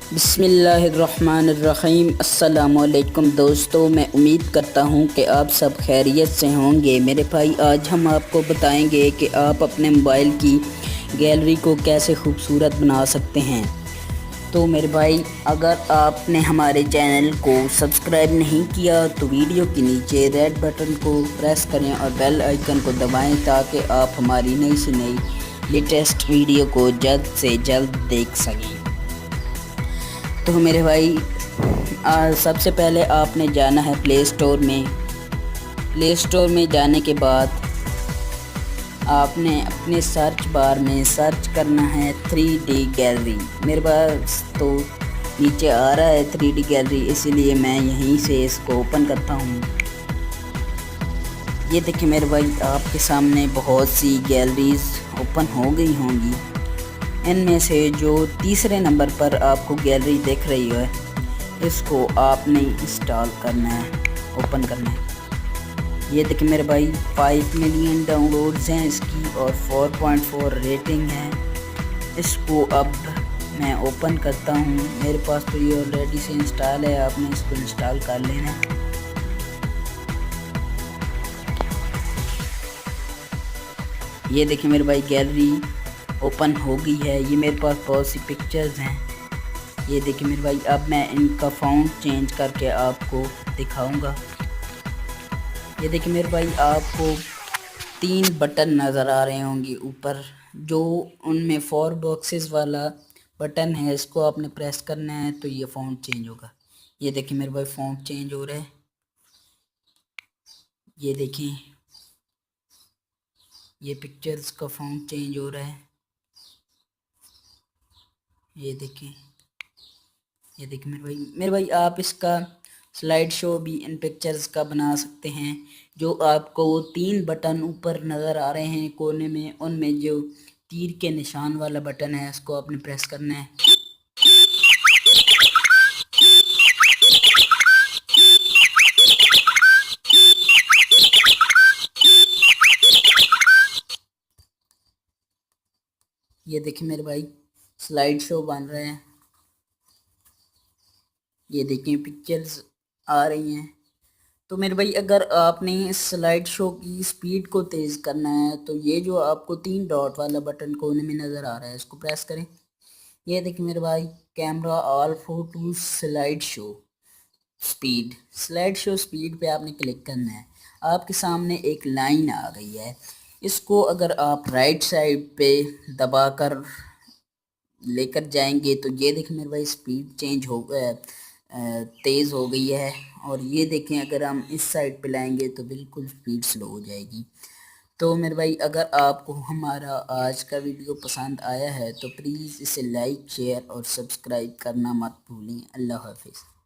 बिस्मिल्लाहिर्रहमानिर्रहीम। अस्सलामुअलैकुम दोस्तों, मैं उम्मीद करता हूँ कि आप सब खैरियत से होंगे। मेरे भाई, आज हम आपको बताएंगे कि आप अपने मोबाइल की गैलरी को कैसे खूबसूरत बना सकते हैं। तो मेरे भाई, अगर आपने हमारे चैनल को सब्सक्राइब नहीं किया तो वीडियो के नीचे रेड बटन को प्रेस करें और बेल आइकन को दबाएं ताकि आप हमारी नई से नई लेटेस्ट वीडियो को जल्द से जल्द देख सकें। तो मेरे भाई, सबसे पहले आपने जाना है प्ले स्टोर में। प्ले स्टोर में जाने के बाद आपने अपने सर्च बार में सर्च करना है 3D गैलरी। मेरे पास तो नीचे आ रहा है 3D गैलरी, इसीलिए मैं यहीं से इसको ओपन करता हूँ। ये देखिए मेरे भाई, आपके सामने बहुत सी गैलरीज ओपन हो गई होंगी। इनमें से जो तीसरे नंबर पर आपको गैलरी दिख रही है, इसको आपने इंस्टॉल करना है, ओपन करना है। ये देखिए मेरे भाई, 5 मिलियन डाउनलोड्स हैं इसकी और 4.4 रेटिंग है। इसको अब मैं ओपन करता हूँ। मेरे पास तो ये ऑलरेडी से इंस्टॉल है, आपने इसको इंस्टॉल कर लेना है। ये देखिए मेरे भाई, गैलरी ओपन हो गई है। ये मेरे पास बहुत सी पिक्चर्स हैं। ये देखिए मेरे भाई, अब मैं इनका फ़ॉन्ट चेंज करके आपको दिखाऊंगा। ये देखिए मेरे भाई, आपको 3 बटन नज़र आ रहे होंगे ऊपर, जो उनमें 4 बॉक्सेस वाला बटन है, इसको आपने प्रेस करना है तो ये फ़ॉन्ट चेंज होगा। ये देखिए मेरे भाई, फ़ॉन्ट चेंज हो रहा है। ये देखिए, ये पिक्चर्स का फ़ॉन्ट चेंज हो रहा है। ये देखिए, ये देखिए मेरे भाई, आप इसका स्लाइड शो भी इन पिक्चर्स का बना सकते हैं। जो आपको 3 बटन ऊपर नज़र आ रहे हैं कोने में, उनमें जो तीर के निशान वाला बटन है, इसको आपने प्रेस करना है। ये देखिए मेरे भाई, स्लाइड शो बन रहे हैं। ये देखिए पिक्चर्स आ रही हैं। तो मेरे भाई, अगर आपने इस स्लाइड शो की स्पीड को तेज़ करना है तो ये जो आपको 3 डॉट वाला बटन कोने में नज़र आ रहा है, इसको प्रेस करें। ये देखिए मेरे भाई, camera all photo slide show speed. Slide show speed पे आपने क्लिक करना है। आपके सामने एक लाइन आ गई है। इसको अगर आप राइट साइड पे दबाकर लेकर जाएंगे तो ये देखिए मेरे भाई, स्पीड चेंज हो तेज़ हो गई है। और ये देखें, अगर हम इस साइड पे लाएंगे तो बिल्कुल स्पीड स्लो हो जाएगी। तो मेरे भाई, अगर आपको हमारा आज का वीडियो पसंद आया है तो प्लीज़ इसे लाइक, शेयर और सब्सक्राइब करना मत भूलें। अल्लाह हाफिज़।